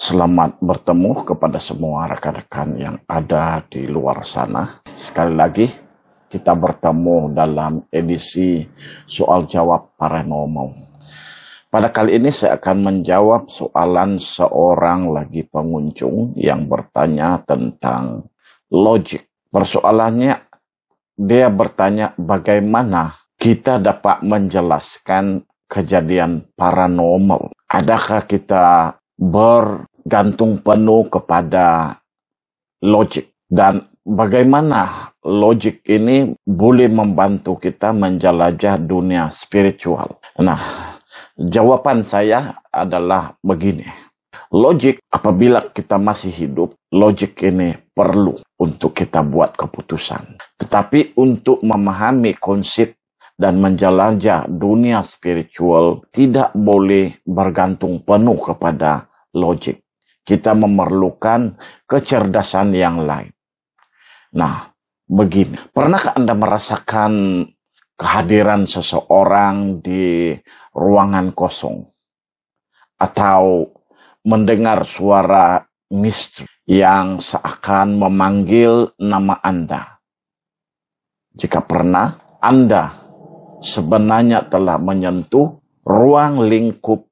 Selamat bertemu kepada semua rekan-rekan yang ada di luar sana. Sekali lagi kita bertemu dalam edisi soal jawab paranormal. Pada kali ini saya akan menjawab soalan seorang lagi pengunjung yang bertanya tentang logik. Persoalannya, dia bertanya bagaimana kita dapat menjelaskan kejadian paranormal. Adakah kita bergantung penuh kepada logik, dan bagaimana logik ini boleh membantu kita menjelajah dunia spiritual? Nah, jawaban saya adalah begini. Logik, apabila kita masih hidup, logik ini perlu untuk kita buat keputusan. Tetapi untuk memahami konsep dan menjelajah dunia spiritual tidak boleh bergantung penuh kepada logik. Kita memerlukan kecerdasan yang lain. Nah, begini. Pernahkah Anda merasakan kehadiran seseorang di ruangan kosong? Atau mendengar suara misteri yang seakan memanggil nama Anda? Jika pernah, Anda sebenarnya telah menyentuh ruang lingkup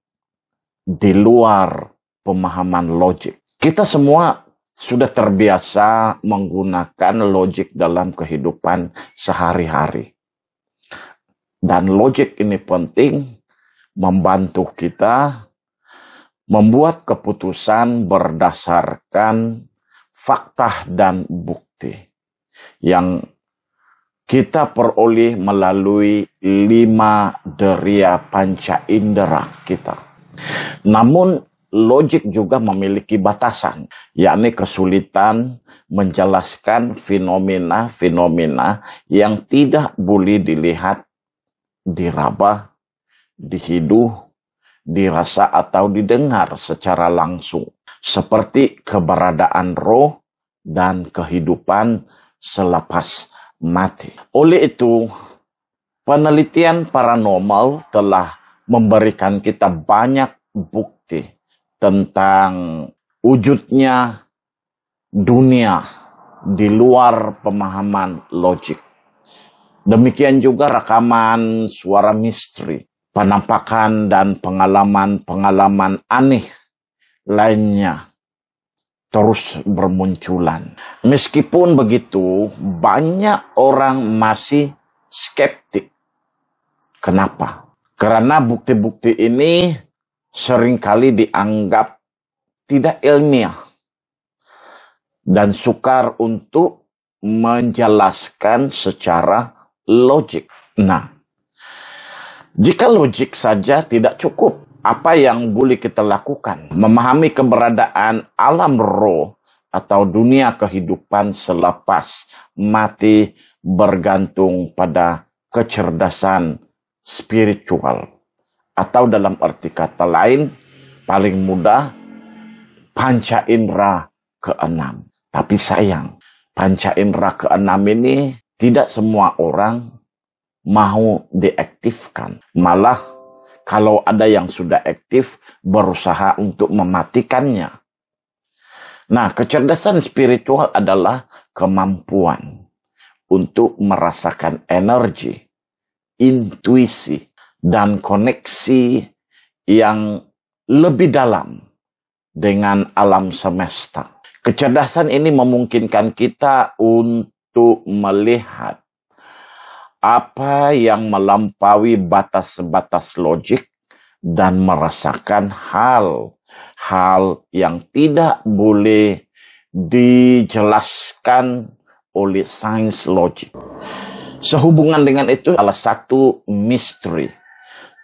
di luar pemahaman logik. Kita semua sudah terbiasa menggunakan logik dalam kehidupan sehari-hari. Dan logik ini penting membantu kita membuat keputusan berdasarkan fakta dan bukti yang kita peroleh melalui 5 deria panca indera kita. Namun, logik juga memiliki batasan, yakni kesulitan menjelaskan fenomena-fenomena yang tidak boleh dilihat, diraba, dihidup, dirasa atau didengar secara langsung, seperti keberadaan roh dan kehidupan selepas mati. Oleh itu, penelitian paranormal telah memberikan kita banyak bukti tentang wujudnya dunia di luar pemahaman logik. Demikian juga rekaman suara misteri, penampakan dan pengalaman-pengalaman aneh lainnya terus bermunculan. Meskipun begitu, banyak orang masih skeptik. Kenapa? Karena bukti-bukti ini seringkali dianggap tidak ilmiah dan sukar untuk menjelaskan secara logik. Nah, jika logik saja tidak cukup, apa yang boleh kita lakukan? Memahami keberadaan alam roh atau dunia kehidupan selepas mati bergantung pada kecerdasan spiritual. Atau dalam arti kata lain, paling mudah, panca indera keenam. Tapi sayang, panca indera keenam ini tidak semua orang mau diaktifkan. Malah, kalau ada yang sudah aktif, berusaha untuk mematikannya. Nah, kecerdasan spiritual adalah kemampuan untuk merasakan energi, intuisi, dan koneksi yang lebih dalam dengan alam semesta. Kecerdasan ini memungkinkan kita untuk melihat apa yang melampaui batas-batas logik dan merasakan hal-hal yang tidak boleh dijelaskan oleh sains logik. Sehubungan dengan itu, salah satu misteri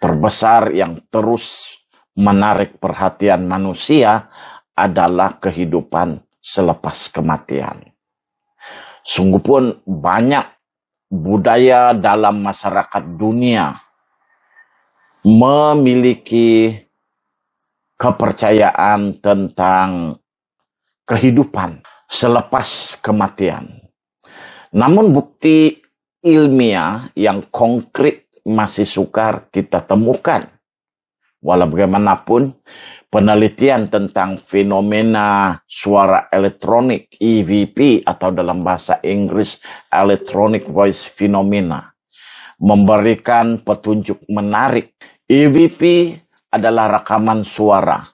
terbesar yang terus menarik perhatian manusia adalah kehidupan selepas kematian. Sungguh pun banyak budaya dalam masyarakat dunia memiliki kepercayaan tentang kehidupan selepas kematian. Namun bukti ilmiah yang konkret masih sukar kita temukan Walau bagaimanapun, penelitian tentang fenomena suara elektronik EVP atau dalam bahasa Inggris Electronic Voice Phenomena memberikan petunjuk menarik. EVP adalah rekaman suara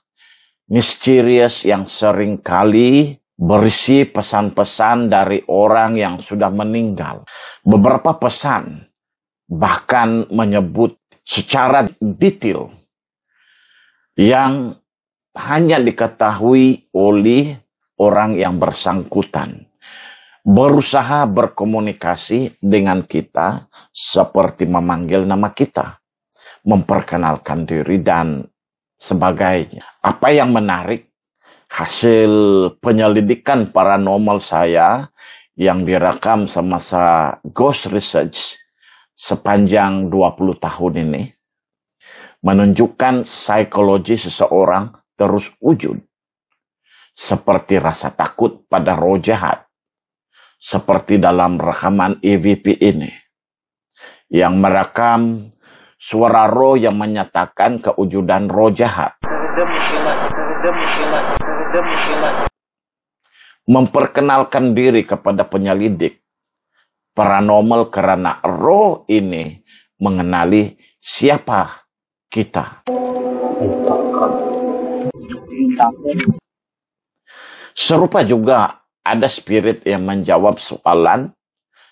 misterius yang seringkali berisi pesan-pesan dari orang yang sudah meninggal. Beberapa pesan bahkan menyebut secara detail yang hanya diketahui oleh orang yang bersangkutan, berusaha berkomunikasi dengan kita seperti memanggil nama kita, memperkenalkan diri, dan sebagainya. Apa yang menarik, hasil penyelidikan paranormal saya yang direkam semasa Ghost Research sepanjang 20 tahun ini, menunjukkan psikologi seseorang terus wujud. Seperti rasa takut pada roh jahat. Seperti dalam rekaman EVP ini. Yang merekam suara roh yang menyatakan kewujudan roh jahat. Memperkenalkan diri kepada penyelidik paranormal karena roh ini mengenali siapa kita. Serupa juga ada spirit yang menjawab soalan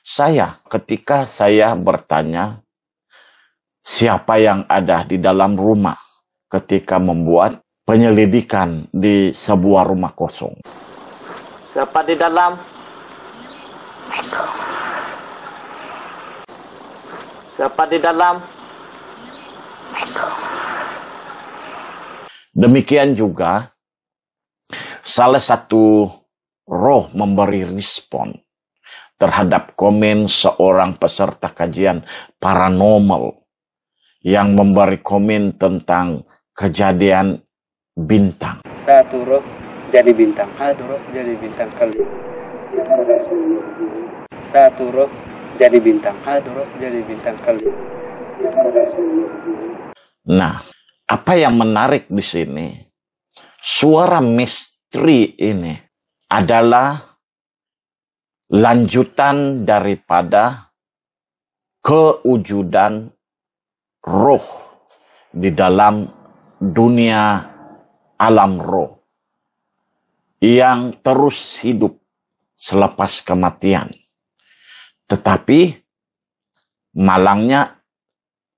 saya ketika saya bertanya siapa yang ada di dalam rumah ketika membuat penyelidikan di sebuah rumah kosong. Siapa di dalam? Siapa di dalam? Demikian juga, salah satu roh memberi respon terhadap komen seorang peserta kajian paranormal yang memberi komen tentang kejadian bintang. Satu roh jadi bintang, satu roh jadi bintang kali. Satu roh jadi bintang, satu roh jadi bintang kali. Nah, apa yang menarik di sini, suara misteri ini adalah lanjutan daripada kewujudan roh di dalam dunia alam roh yang terus hidup selepas kematian. Tetapi malangnya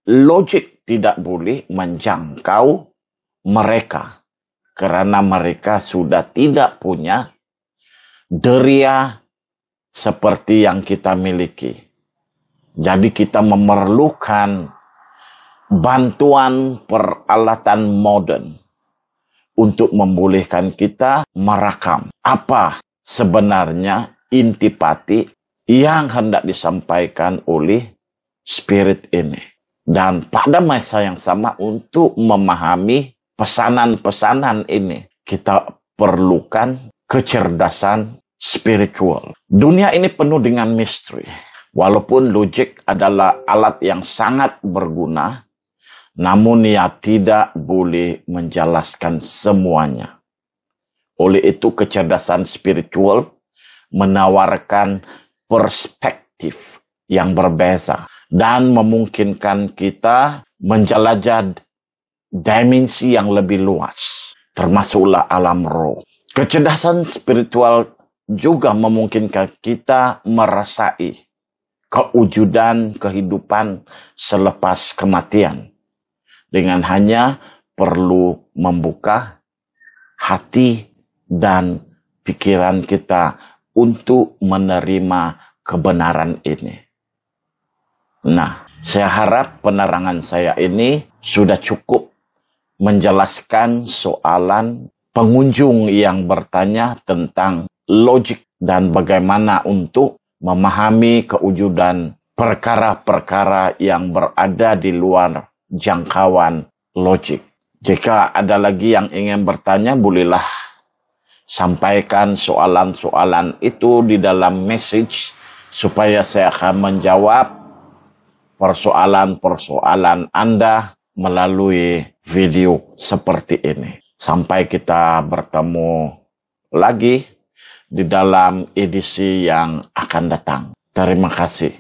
logik tidak boleh menjangkau mereka karena mereka sudah tidak punya deria seperti yang kita miliki. Jadi kita memerlukan bantuan peralatan modern untuk membolehkan kita merekam apa sebenarnya intipati yang hendak disampaikan oleh spirit ini. Dan pada masa yang sama untuk memahami pesanan-pesanan ini, kita perlukan kecerdasan spiritual. Dunia ini penuh dengan misteri. Walaupun logik adalah alat yang sangat berguna, namun ia tidak boleh menjelaskan semuanya. Oleh itu kecerdasan spiritual menawarkan perspektif yang berbeza dan memungkinkan kita menjelajah dimensi yang lebih luas, termasuklah alam roh. Kecerdasan spiritual juga memungkinkan kita merasai kewujudan kehidupan selepas kematian dengan hanya perlu membuka hati dan pikiran kita untuk menerima kebenaran ini. Nah, saya harap penerangan saya ini sudah cukup menjelaskan soalan pengunjung yang bertanya tentang logik dan bagaimana untuk memahami kewujudan perkara-perkara yang berada di luar jangkauan logik. Jika ada lagi yang ingin bertanya, bolehlah sampaikan soalan-soalan itu di dalam message supaya saya akan menjawab persoalan-persoalan Anda melalui video seperti ini. Sampai kita bertemu lagi di dalam edisi yang akan datang. Terima kasih.